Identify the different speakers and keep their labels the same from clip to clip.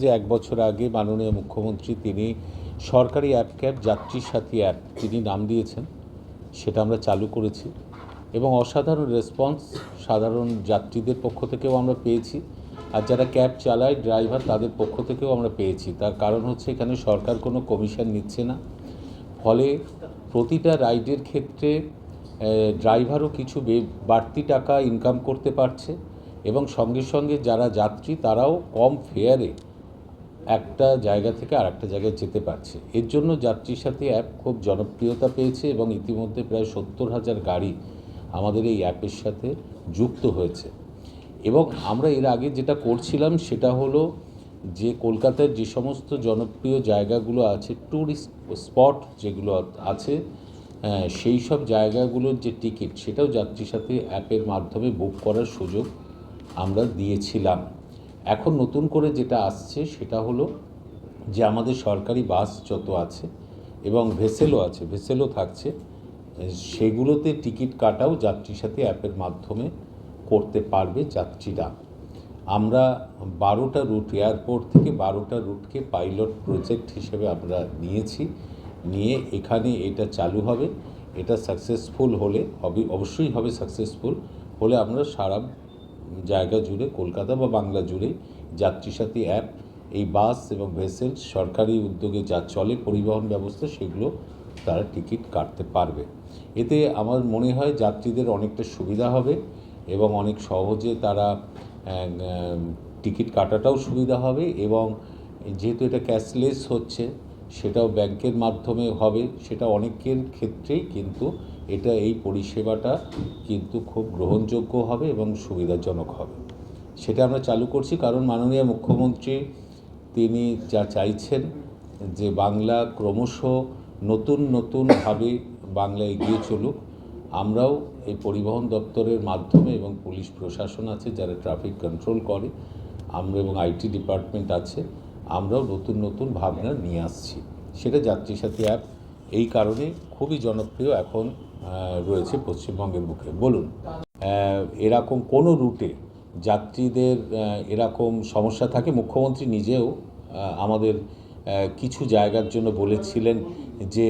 Speaker 1: যে এক বছর আগে মাননীয় মুখ্যমন্ত্রী তিনি সরকারি অ্যাপ ক্যাব যাত্রী সাথী অ্যাপ তিনি নাম দিয়েছেন, সেটা আমরা চালু করেছি এবং অসাধারণ রেসপন্স সাধারণ যাত্রীদের পক্ষ থেকেও আমরা পেয়েছি, আর যারা ক্যাব চালায় ড্রাইভার তাদের পক্ষ থেকেও আমরা পেয়েছি। তার কারণ হচ্ছে এখানে সরকার কোনো কমিশন নিচ্ছে না, ফলে প্রতিটা রাইডের ক্ষেত্রে ড্রাইভারও কিছু বাড়তি টাকা ইনকাম করতে পারছে এবং সঙ্গে সঙ্গে যারা যাত্রী তারাও কম ফেয়ারে একটা জায়গা থেকে আর একটা জায়গায় যেতে পারছে। এর জন্য যাত্রী সাথী অ্যাপ খুব জনপ্রিয়তা পেয়েছে এবং ইতিমধ্যে প্রায় 70,000 গাড়ি আমাদের এই অ্যাপের সাথে যুক্ত হয়েছে। এবং আমরা এর আগে যেটা করছিলাম সেটা হলো যে কলকাতার যে সমস্ত জনপ্রিয় জায়গাগুলো আছে, ট্যুরিস্ট স্পট যেগুলো আছে, সেই সব জায়গাগুলোর যে টিকিট সেটাও যাত্রী সাথী অ্যাপের মাধ্যমে বুক করার সুযোগ আমরা দিয়েছিলাম। এখন নতুন করে যেটা আসছে সেটা হলো যে আমাদের সরকারি বাস যত আছে এবং ভেসেলও থাকছে, সেগুলোতে টিকিট কাটাও যাত্রী সাথী অ্যাপের মাধ্যমে করতে পারবে যাত্রীরা। আমরা 12টা রুট, এয়ারপোর্ট থেকে 12টা রুটকে পাইলট প্রজেক্ট হিসেবে আমরা নিয়ে এখানে এটা চালু হবে। এটা সাকসেসফুল হলে অবশ্যই হবে সাকসেসফুল হলে আমরা সারা জায়গা জুড়ে কলকাতা বা বাংলা জুড়ে যাত্রী সাথী অ্যাপ, এই বাস এবং ভেসেল সরকারি উদ্যোগে যা চলে পরিবহন ব্যবস্থা, সেগুলো তারা টিকিট কাটতে পারবে। এতে আমার মনে হয় যাত্রীদের অনেকটা সুবিধা হবে এবং অনেক সহজে তারা টিকিট কাটাটাও সুবিধা হবে এবং যেহেতু এটা ক্যাশলেস হচ্ছে, সেটাও ব্যাংকের মাধ্যমে হবে, সেটা অনেকের ক্ষেত্রেই কিন্তু এই পরিষেবাটা কিন্তু খুব গ্রহণযোগ্য হবে এবং সুবিধাজনক হবে। সেটা আমরা চালু করছি কারণ মাননীয় মুখ্যমন্ত্রী তিনি যা চাইছেন যে বাংলা ক্রমশ নতুনভাবে বাংলা এগিয়ে চলুক। আমরাও এই পরিবহন দপ্তরের মাধ্যমে এবং পুলিশ প্রশাসন আছে যারা ট্রাফিক কন্ট্রোল করে, আমরা এবং আইটি ডিপার্টমেন্ট আছে, আমরাও নতুন ভাবনা নিয়ে আসছি। সেটা যাত্রী সাথী অ্যাপ এই কারণে খুবই জনপ্রিয় এখন রয়েছে পশ্চিমবঙ্গের বুকে। বলুন, এরকম কোনো রুটে যাত্রীদের এরকম সমস্যা থাকে, মুখ্যমন্ত্রী নিজেও আমাদের কিছু জায়গার জন্য বলেছিলেন যে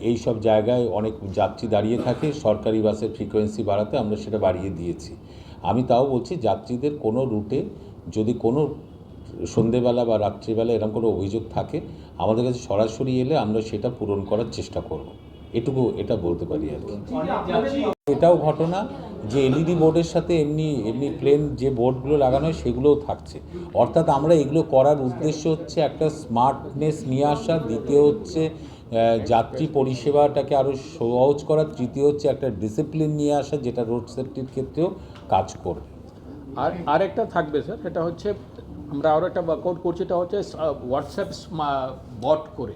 Speaker 1: এই সব জায়গায় অনেক যাত্রী দাঁড়িয়ে থাকে, সরকারি বাসের ফ্রিকোয়েন্সি বাড়াতে আমরা সেটা বাড়িয়ে দিয়েছি। আমি তাও বলছি, যাত্রীদের কোনো রুটে যদি কোনো সন্ধেবেলা বা রাত্রিবেলা এরকম কোনো অভিযোগ থাকে আমাদের কাছে সরাসরি এলে আমরা সেটা পূরণ করার চেষ্টা করব, এটা বলতে পারি আর কি। এটাও ঘটনা যে এলইডি বোর্ডের সাথে এমনি প্লেন যে বোর্ডগুলো লাগানো হয় সেগুলোও থাকছে। অর্থাৎ আমরা এগুলো করার উদ্দেশ্য হচ্ছে একটা স্মার্টনেস নিয়ে আসা, দ্বিতীয় হচ্ছে যাত্রী পরিষেবাটাকে আরও সহজ করা, তৃতীয় হচ্ছে একটা ডিসিপ্লিন নিয়ে আসা যেটা রোড সেফটির ক্ষেত্রেও কাজ করবে।
Speaker 2: আর একটা থাকবে স্যার, সেটা হচ্ছে আমরা আরও একটা ওয়ার্কআউট করছি, এটা হচ্ছে হোয়াটসঅ্যাপ বট করে,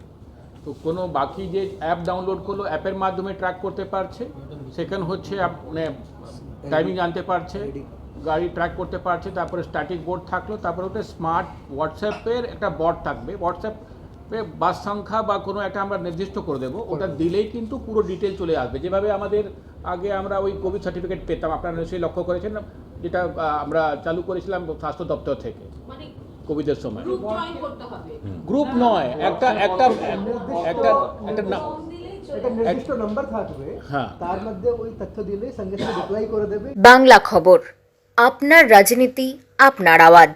Speaker 2: তো কোনো বাকি যে অ্যাপ ডাউনলোড করলো অ্যাপের মাধ্যমে ট্র্যাক করতে পারছে, সেখানে হচ্ছে মানে টাইমিং জানতে পারছে, গাড়ি ট্র্যাক করতে পারছে, তারপরে স্ট্যাটিক বোর্ড থাকলো, তারপরে ওটা স্মার্ট হোয়াটসঅ্যাপের একটা বট থাকবে, হোয়াটসঅ্যাপে বাস সংখ্যা বা কোনো একটা আমরা নির্দিষ্ট করে দেবো, ওটা দিলেই কিন্তু পুরো ডিটেল চলে আসবে। যেভাবে আমাদের আগে আমরা ওই কোভিড সার্টিফিকেট পেতাম, আপনারা নিশ্চয়ই লক্ষ্য করেছেন, যেটা আমরা চালু করেছিলাম স্বাস্থ্য দপ্তর থেকে কোভিডের সময়। গ্রুপ নয়, একটা
Speaker 3: নির্দিষ্ট নাম্বার থাকবে, তার মধ্যে ওই তথ্য দিলে সঙ্গে সঙ্গে ডিপ্লয় করে দেবে।
Speaker 4: বাংলা খবর, আপনার রাজনীতি, আপনার আওয়াজ।